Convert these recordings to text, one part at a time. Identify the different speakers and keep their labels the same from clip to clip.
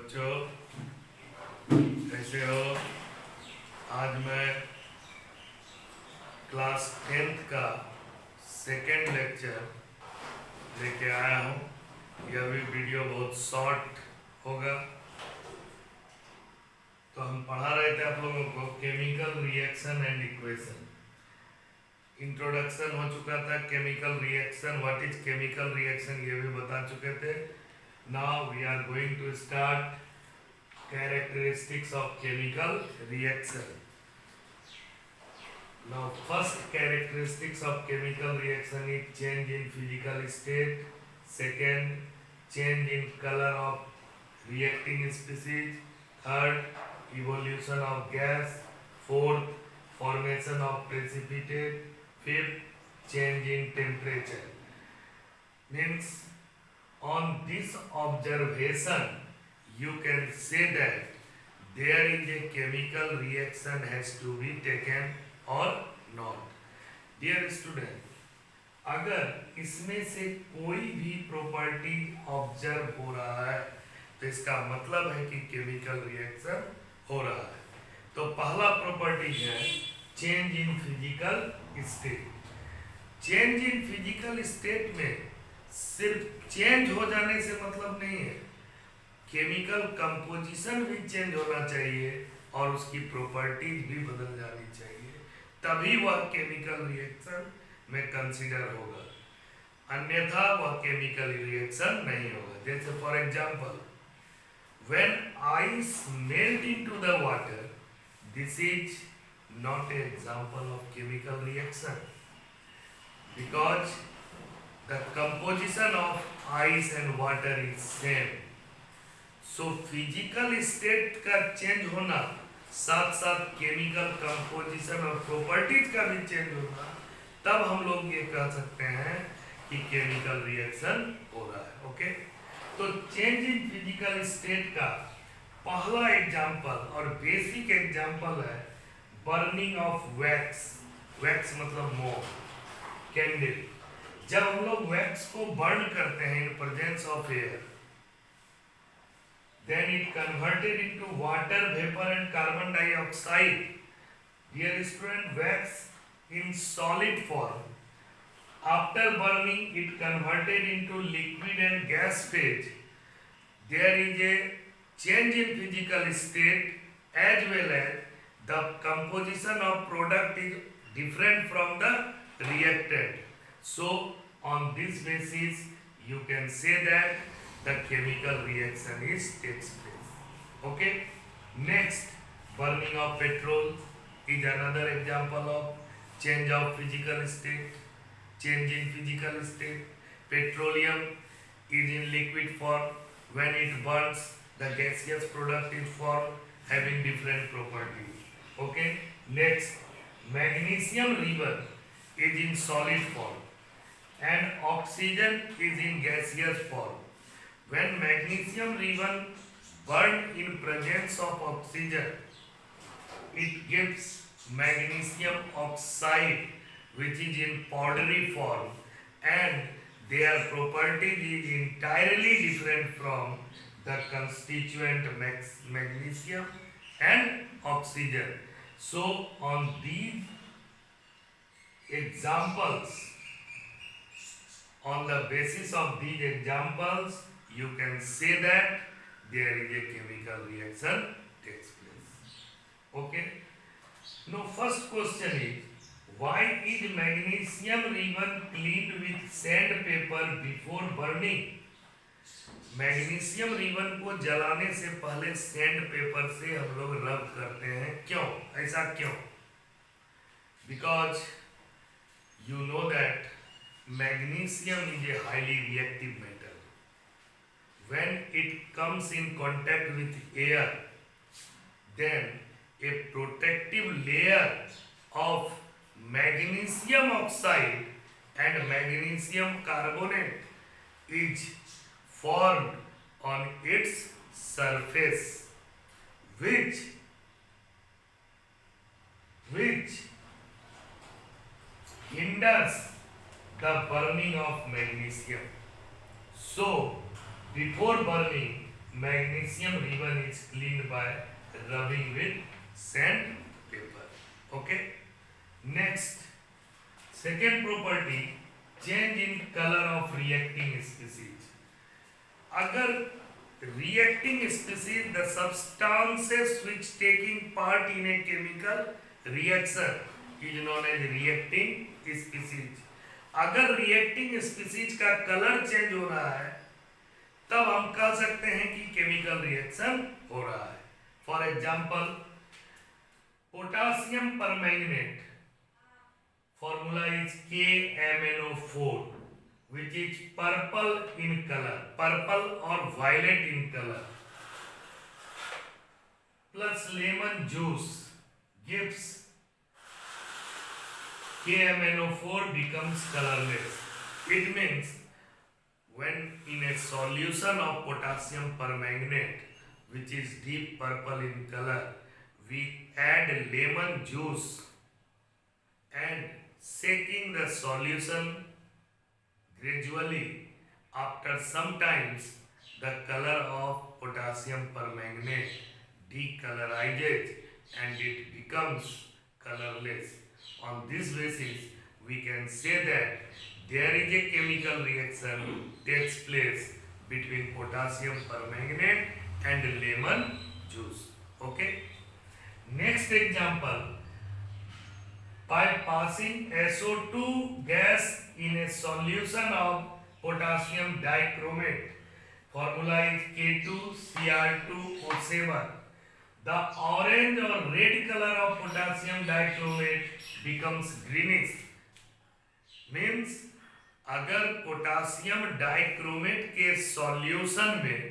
Speaker 1: बच्चों कैसे हो। आज मैं क्लास 10th का सेकेंड लेक्चर लेके आया हूँ। यह भी वीडियो बहुत शॉर्ट होगा। तो हम पढ़ा रहे थे आप लोगों को chemical reaction and equation. Introduction हो चुका था, chemical reaction, what is chemical reaction ये भी बता चुके थे। Now we are going to start characteristics of chemical reaction. Now first characteristics of chemical reaction is change in physical state. Second, change in color of reacting species. Third, evolution of gas. Fourth, formation of precipitate. Fifth, change in temperature. Means on this observation you can say that there is a chemical reaction has to be taken or not. Dear student, अगर इसमें से कोई भी property observe हो रहा है तो इसका मतलब है कि केमिकल रिएक्शन हो रहा है। तो पहला प्रॉपर्टी है change in physical state. Change in physical state में सिर्फ चेंज हो जाने से मतलब नहीं है, केमिकल कंपोजिशन भी चेंज होना चाहिए और उसकी प्रॉपर्टीज भी बदल जानी चाहिए, तभी वह केमिकल रिएक्शन में कंसीडर होगा, अन्यथा वह केमिकल रिएक्शन नहीं होगा। जैसे for example, when ice melt into the water, this is not a example of chemical reaction because the composition of ice and water is same. So physical state का change होना साथ साथ chemical composition और properties का भी change होना, तब हम लोग ये कह सकते हैं कि केमिकल रिएक्शन हो रहा है। ओके, तो चेंज इन फिजिकल स्टेट का पहला एग्जांपल और बेसिक एग्जांपल है बर्निंग ऑफ वैक्स। वैक्स मतलब मोम, कैंडल। जब हम लोग वैक्स को बर्न करते हैं in presence of air, then it converted into water vapor and carbon dioxide. Dear student, wax in solid form, after burning it converted into liquid and gas phase. There is a change in physical state as well as the composition of product is different from the reactant. So on this basis you can say that the chemical reaction is takes place. Okay, next, burning of petrol is another example of change of physical state. Change in physical state. Petroleum is in liquid form. When it burns, the gaseous product is formed having different properties. Okay, next, magnesium ribbon is in solid form and oxygen is in gaseous form. When magnesium ribbon burned in presence of oxygen, it gives magnesium oxide which is in powdery form and their properties is entirely different from the constituent magnesium and oxygen. So on these examples, on the basis of these examples, you can say that there is a chemical reaction takes place. Okay, now first question is, why is magnesium ribbon cleaned with sandpaper before burning? Magnesium ribbon को जलाने से पहले sand paper से हम लोग रब करते हैं, क्यों? ऐसा क्यों? Because you know that magnesium is a highly reactive metal. When it comes in contact with air, then a protective layer of magnesium oxide and magnesium carbonate is formed on its surface, which hinders the burning of magnesium. So before burning, magnesium ribbon is cleaned by rubbing with sandpaper. Okay. Next, second property, change in color of reacting species. अगर reacting species, the substances which taking part in a chemical reaction is known as reacting species. अगर reacting species का colour change हो रहा है तब हम कह सकते हैं कि केमिकल रिएक्शन हो रहा है. For example, potassium permanganate formula is KMnO4, which is purple in color, purple or violet in color, plus lemon juice gives KMnO4 becomes colorless. It means when in a solution of potassium permanganate, which is deep purple in color, we add lemon juice and shaking the solution gradually, after some times the color of potassium permanganate decolorizes and it becomes colorless. On this basis, we can say that there is a chemical reaction takes place between potassium permanganate and lemon juice. Okay. Next example, by passing SO2 gas in a solution of potassium dichromate, formula is K2Cr2O7. The orange or red color of potassium dichromate becomes greenish. Means अगर potassium dichromate के solution में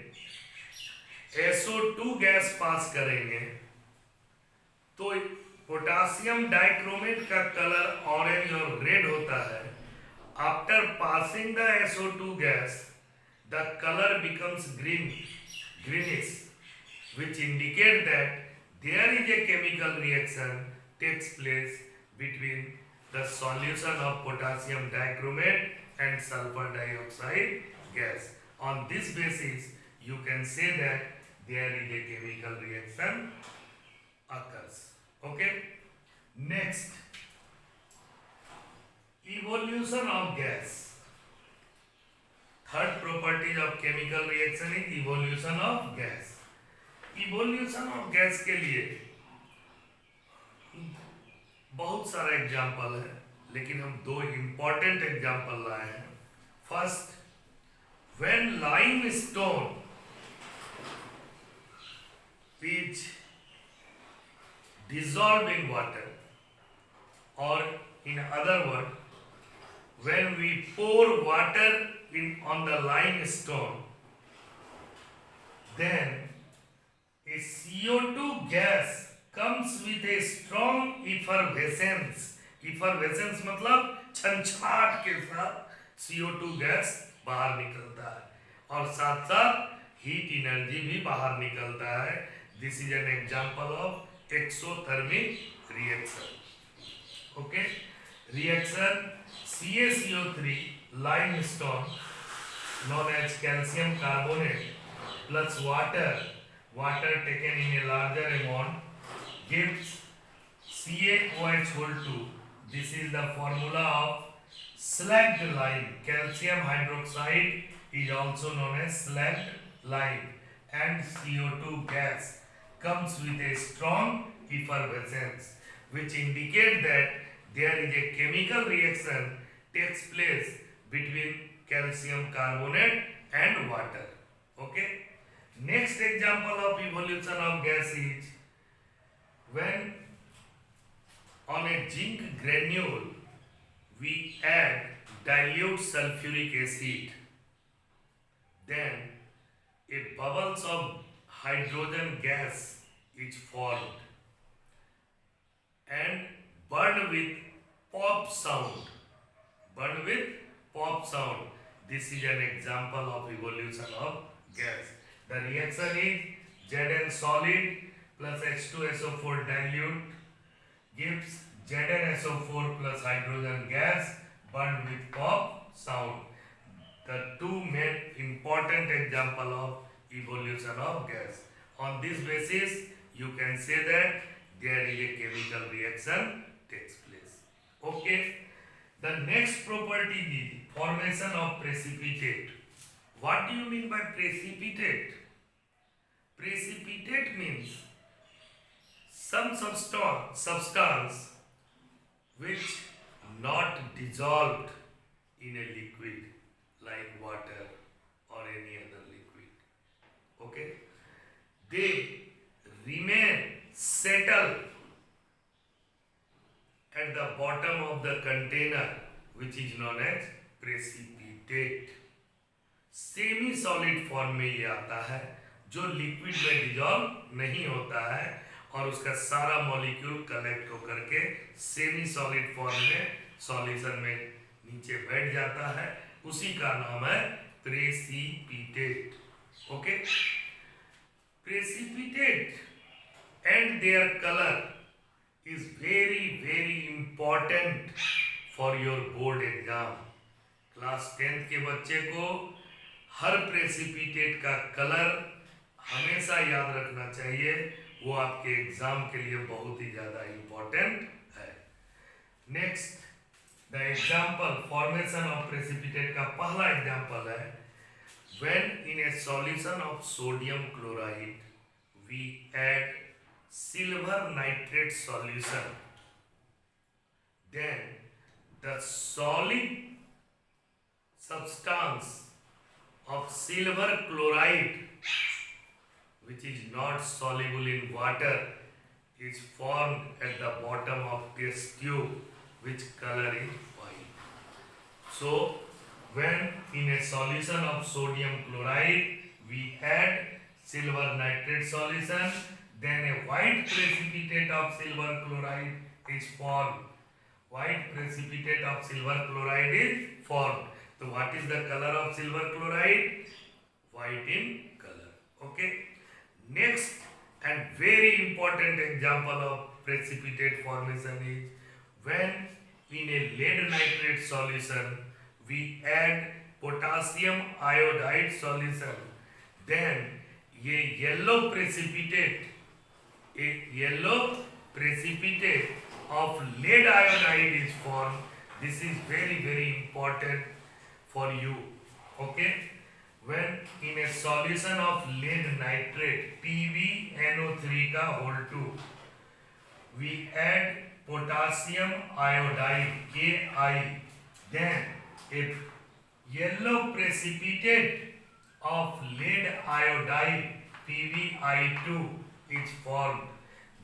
Speaker 1: SO2 gas pass करेंगे तो potassium dichromate का colour orange और red होता है. After passing the SO2 gas the colour becomes greenish, which indicate that there is a chemical reaction takes place between the solution of potassium dichromate and sulfur dioxide gas. On this basis, you can say that there is a chemical reaction occurs. Okay. Next, evolution of gas. Third property of chemical reaction is evolution of gas. Evolution of gas के लिए बहुत सारा example है, लेकिन हम दो important example लाए हैं. First, when limestone is dissolved in water, or in other words, when we pour water on the limestone, then a CO2 gas comes with a strong effervescence. Effervescence मतलब छनछनाहट के साथ CO2 gas बाहर निकलता है और साथ साथ हीट एनर्जी भी बाहर निकलता है. This is an example of exothermic reaction. Okay. Reaction CaCO3 limestone known as calcium carbonate plus water taken in a larger amount gives CaOH2. This is the formula of slacked lime. Calcium hydroxide is also known as slacked lime, and CO2 gas comes with a strong effervescence, which indicate that there is a chemical reaction takes place between calcium carbonate and water. Okay. Next example of evolution of gas is when on a zinc granule we add dilute sulfuric acid, then a bubbles of hydrogen gas is formed and burn with pop sound. This is an example of evolution of gas. The reaction is Zn solid plus H2SO4 dilute gives ZnSO4 plus hydrogen gas burned with pop sound. The two main important example of evolution solution of gas. On this basis, you can say that there is a chemical reaction takes place. Okay. The next property is formation of precipitate. What do you mean by precipitate? Precipitate means some substance which not dissolved in a liquid like water or any other liquid. Okay? They remain settled at the bottom of the container, which is known as precipitate. Semi solid form में ये आता है, जो liquid में dissolve नहीं होता है और उसका सारा मॉलिक्यूल कलेक्ट होकर के सेमी सॉलिड फॉर्म में सॉल्यूशन में नीचे बैठ जाता है, उसी का नाम है precipitate. Okay. Precipitate and their color is very important for your board exam. Class 10th के बच्चे को हर प्रेसिपिटेट का कलर हमेशा याद रखना चाहिए, वो आपके एग्जाम के लिए बहुत ही ज़्यादा इम्पोर्टेंट है. Next, the example formation of precipitate का पहला एग्जाम्पल है when in a solution of sodium chloride we add silver nitrate solution, then the solid substance of silver chloride, which is not soluble in water, is formed at the bottom of test tube, which color is white. So when in a solution of sodium chloride we add silver nitrate solution, then a white precipitate of silver chloride is formed. White precipitate of silver chloride is formed. So what is the color of silver chloride? White in color. Okay. Next and very important example of precipitate formation is when in a lead nitrate solution we add potassium iodide solution. Then ये yellow precipitate of lead iodide is formed. This is very important for you. Okay. When in a solution of lead nitrate PbNO3 का whole 2 we add potassium iodide Ki, then a yellow precipitate of lead iodide PbI2 is formed.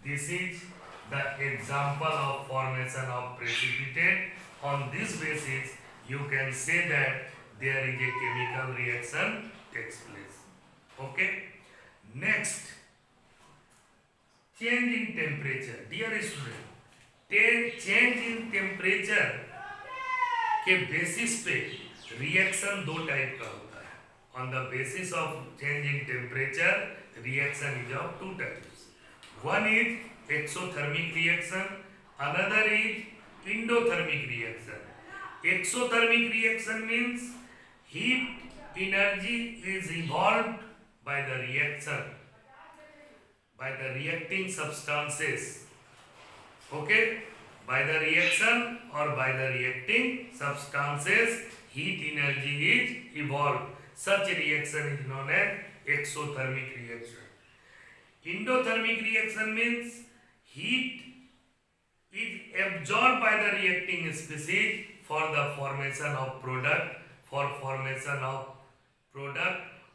Speaker 1: This is the example of formation of precipitate. On this basis, you can say that there is a chemical reaction takes place. Okay. Next, change in temperature. Dear student, change in temperature के basis पे reaction दो type का होता है. On the basis of change in temperature, reaction is of two types. One is exothermic reaction, another is endothermic reaction. Exothermic reaction means heat energy is evolved by the reaction, by the reacting substances. Okay? By the reaction or by the reacting substances, heat energy is evolved. Such reaction is known as exothermic reaction. Endothermic reaction means heat is absorbed by the reacting species for the formation of product,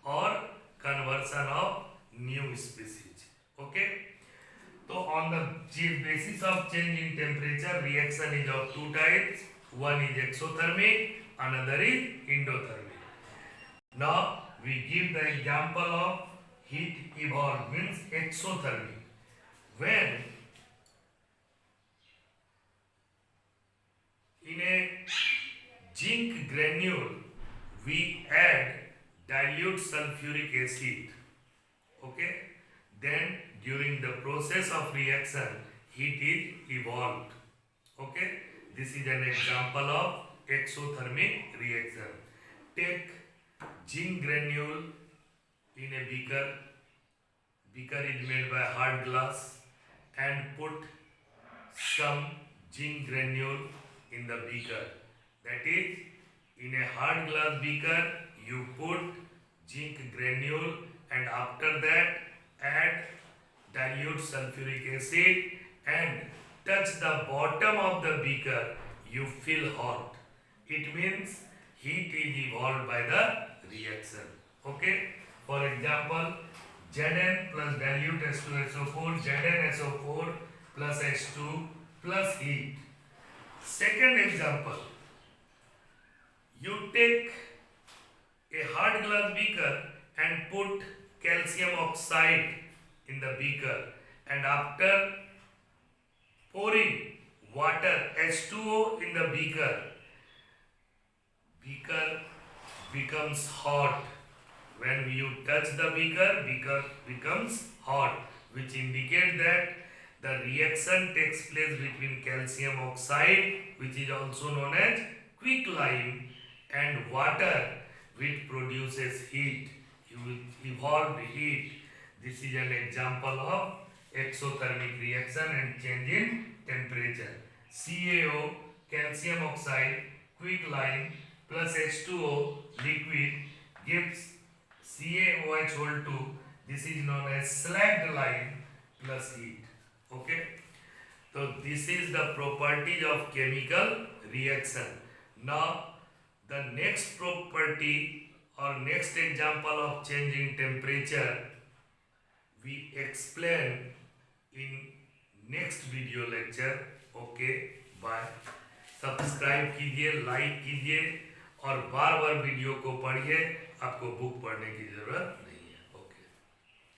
Speaker 1: or conversion of new species. Okay. So on the basis of change in temperature, reaction is of two types. One is exothermic, another is endothermic. Now we give the example of heat evolved means exothermic. When in a zinc granule we add dilute sulfuric acid, okay, then during the process of reaction heat is evolved. Okay, this is an example of exothermic reaction. Take zinc granule in a beaker beaker is made by hard glass, and put some zinc granule in the beaker. That is, in a hard glass beaker, you put zinc granule, and after that add dilute sulfuric acid and touch the bottom of the beaker. You feel hot. It means heat is evolved by the reaction. Okay. For example, Zn plus dilute H2SO4, ZnSO4 plus H2 plus heat. Second example, you take a hard glass beaker and put calcium oxide in the beaker, and after pouring water H2O in the beaker becomes hot. When you touch the beaker becomes hot, which indicate that the reaction takes place between calcium oxide, which is also known as quicklime, and water, which produces heat. You will evolve heat. This is an example of exothermic reaction and change in temperature. CaO, calcium oxide, quicklime plus H2O liquid gives CaOH2. This is known as slacked lime plus heat. Okay. So this is the properties of chemical reaction. Now the next property or next example of changing temperature we explain in next video lecture. Okay, bye. Subscribe कीजिए, like कीजिए और बार बार video को पढ़िए. आपको book पढ़ने की जरूरत